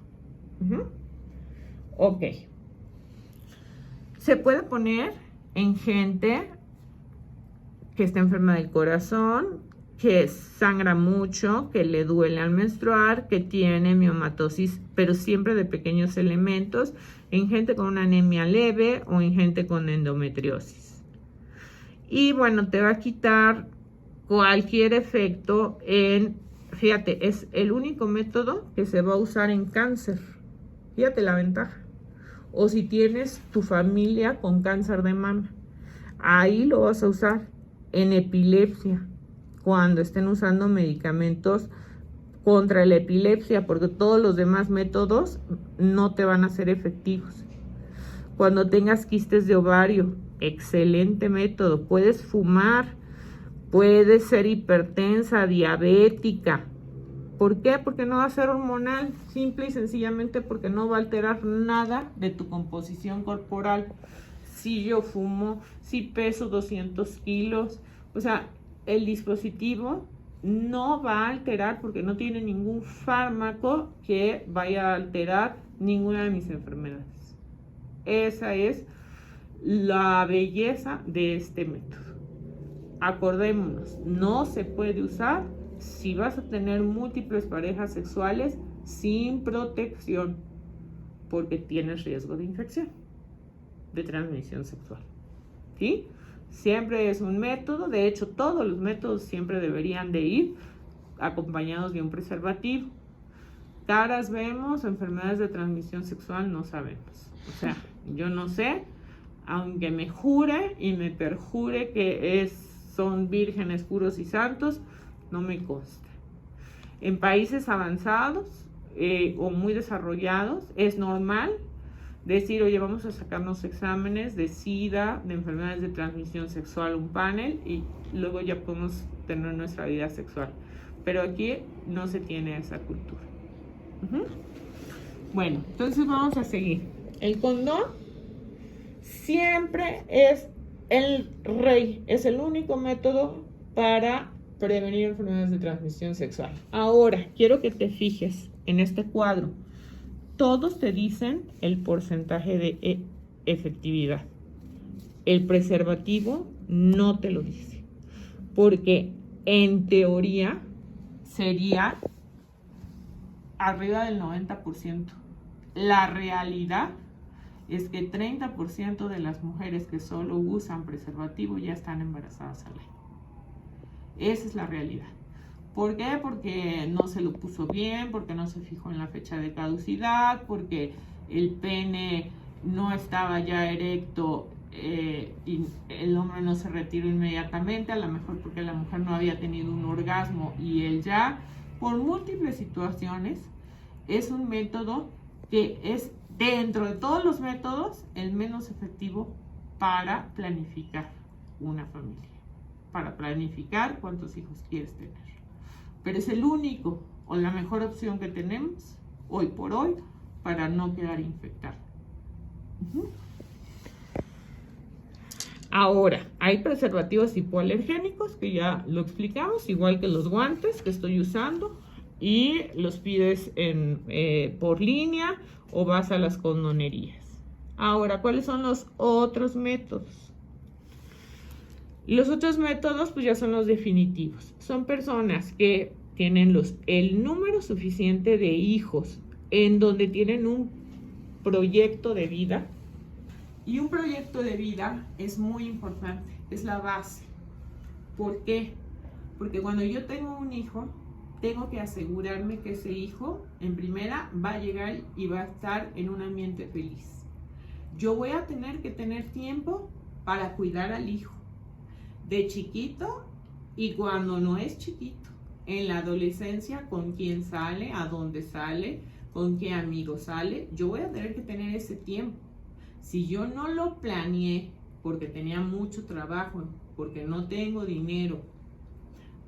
Ok. Se puede poner en gente que está enferma del corazón, que sangra mucho, que le duele al menstruar, que tiene miomatosis, pero siempre de pequeños elementos, en gente con una anemia leve o en gente con endometriosis. Y bueno, te va a quitar cualquier efecto fíjate, es el único método que se va a usar en cáncer. Fíjate la ventaja. O si tienes tu familia con cáncer de mama, ahí lo vas a usar. En epilepsia, cuando estén usando medicamentos contra la epilepsia, porque todos los demás métodos no te van a ser efectivos. Cuando tengas quistes de ovario, excelente método. Puedes fumar, puedes ser hipertensa, diabética. ¿Por qué? Porque no va a ser hormonal, simple y sencillamente porque no va a alterar nada de tu composición corporal. Si yo fumo, si peso 200 kilos, o sea, el dispositivo no va a alterar porque no tiene ningún fármaco que vaya a alterar ninguna de mis enfermedades. Esa es la belleza de este método. Acordémonos, no se puede usar si vas a tener múltiples parejas sexuales sin protección, porque tienes riesgo de infección, de transmisión sexual. ¿Sí? Siempre es un método, de hecho todos los métodos siempre deberían de ir acompañados de un preservativo. Caras vemos, enfermedades de transmisión sexual no sabemos. O sea, yo no sé, aunque me jure y me perjure que son vírgenes puros y santos, no me consta. En países avanzados o muy desarrollados es normal decir, oye, vamos a sacarnos exámenes de SIDA, de enfermedades de transmisión sexual, un panel, y luego ya podemos tener nuestra vida sexual. Pero aquí no se tiene esa cultura. Bueno, entonces vamos a seguir. El condón siempre es el rey, es el único método para prevenir enfermedades de transmisión sexual. Ahora, quiero que te fijes en este cuadro. Todos te dicen el porcentaje de efectividad. El preservativo no te lo dice, porque en teoría sería arriba del 90%. La realidad es que 30% de las mujeres que solo usan preservativo ya están embarazadas al año. Esa es la realidad. ¿Por qué? Porque no se lo puso bien, porque no se fijó en la fecha de caducidad, porque el pene no estaba ya erecto y el hombre no se retiró inmediatamente, a lo mejor porque la mujer no había tenido un orgasmo y él ya. Por múltiples situaciones, es un método que es, dentro de todos los métodos, el menos efectivo para planificar una familia, para planificar cuántos hijos quieres tener. Pero es el único o la mejor opción que tenemos hoy por hoy para no quedar infectado. Ahora, hay preservativos hipoalergénicos que ya lo explicamos, igual que los guantes que estoy usando, y los pides por línea o vas a las condonerías. Ahora, ¿cuáles son los otros métodos? Los otros métodos pues ya son los definitivos. Son personas que tienen el número suficiente de hijos en donde tienen un proyecto de vida. Y un proyecto de vida es muy importante, es la base. ¿Por qué? Porque cuando yo tengo un hijo, tengo que asegurarme que ese hijo, en primera, va a llegar y va a estar en un ambiente feliz. Yo voy a tener que tener tiempo para cuidar al hijo. De chiquito y cuando no es chiquito, en la adolescencia, con quién sale, a dónde sale, con qué amigos sale, yo voy a tener que tener ese tiempo. Si yo no lo planeé porque tenía mucho trabajo, porque no tengo dinero,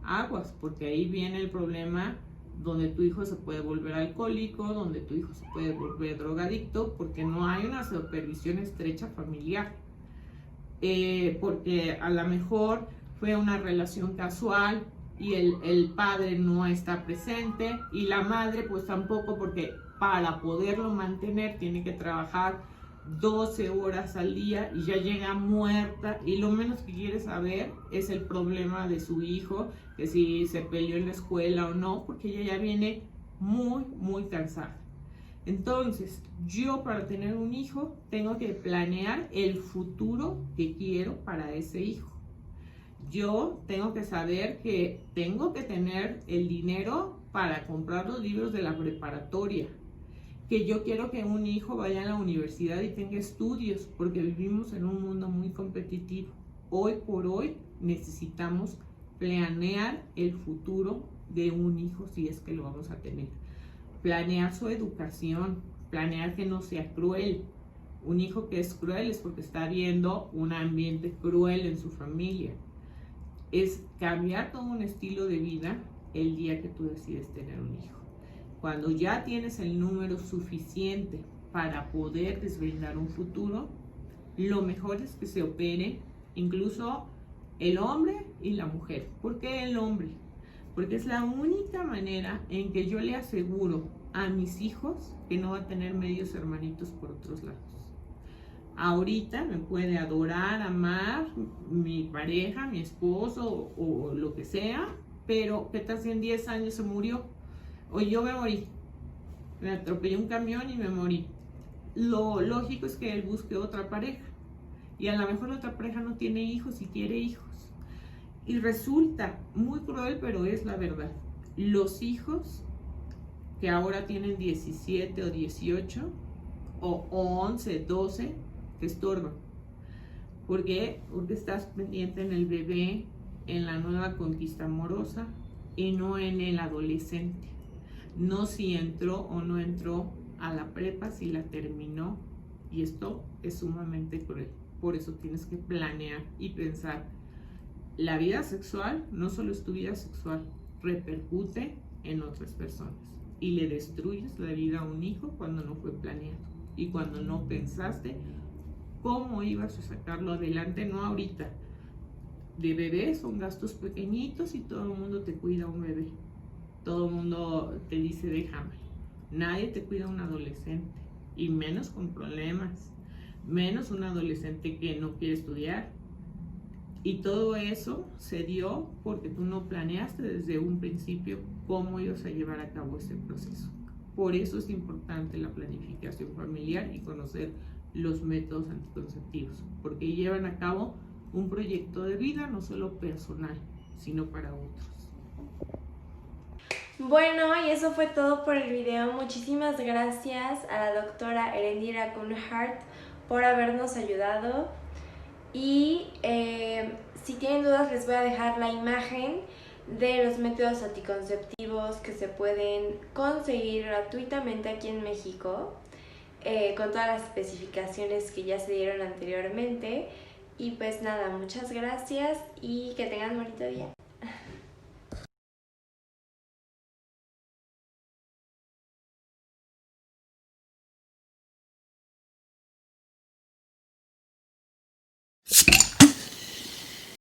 aguas, porque ahí viene el problema donde tu hijo se puede volver alcohólico, donde tu hijo se puede volver drogadicto, porque no hay una supervisión estrecha familiar. Porque a lo mejor fue una relación casual y el padre no está presente y la madre pues tampoco, porque para poderlo mantener tiene que trabajar 12 horas al día y ya llega muerta y lo menos que quiere saber es el problema de su hijo, que si se peleó en la escuela o no, porque ella ya viene muy cansada. Entonces, yo para tener un hijo tengo que planear el futuro que quiero para ese hijo. Yo tengo que saber que tengo que tener el dinero para comprar los libros de la preparatoria, que yo quiero que un hijo vaya a la universidad y tenga estudios, porque vivimos en un mundo muy competitivo. Hoy por hoy necesitamos planear el futuro de un hijo si es que lo vamos a tener. Planear su educación, planear que no sea cruel. Un hijo que es cruel es porque está viendo un ambiente cruel en su familia. Es cambiar todo un estilo de vida el día que tú decides tener un hijo. Cuando ya tienes el número suficiente para poder desbrindar un futuro, lo mejor es que se opere incluso el hombre y la mujer. ¿Por qué el hombre? Porque es la única manera en que yo le aseguro a mis hijos que no va a tener medios hermanitos por otros lados. Ahorita me puede adorar, amar mi pareja, mi esposo o lo que sea, pero ¿qué tal si en 10 años se murió? O yo me morí, me atropelló un camión y me morí. Lo lógico es que él busque otra pareja. Y a lo mejor la otra pareja no tiene hijos y quiere hijos. Y resulta muy cruel, pero es la verdad. Los hijos que ahora tienen 17 o 18 o 11, 12, te estorban. ¿Por qué? Porque estás pendiente en el bebé, en la nueva conquista amorosa y no en el adolescente. No si entró o no entró a la prepa, si la terminó. Y esto es sumamente cruel. Por eso tienes que planear y pensar. La vida sexual no solo es tu vida sexual, repercute en otras personas. Y le destruyes la vida a un hijo cuando no fue planeado. Y cuando no pensaste cómo ibas a sacarlo adelante, no ahorita. De bebé son gastos pequeñitos y todo el mundo te cuida a un bebé. Todo el mundo te dice déjame. Nadie te cuida a un adolescente y menos con problemas, menos un adolescente que no quiere estudiar. Y todo eso se dio porque tú no planeaste desde un principio cómo ibas a llevar a cabo ese proceso. Por eso es importante la planificación familiar y conocer los métodos anticonceptivos, porque llevan a cabo un proyecto de vida no solo personal, sino para otros. Bueno, y eso fue todo por el video. Muchísimas gracias a la doctora Erendira Kuhnhart por habernos ayudado. Y si tienen dudas les voy a dejar la imagen de los métodos anticonceptivos que se pueden conseguir gratuitamente aquí en México, con todas las especificaciones que ya se dieron anteriormente. Y pues nada, muchas gracias y que tengan un bonito día.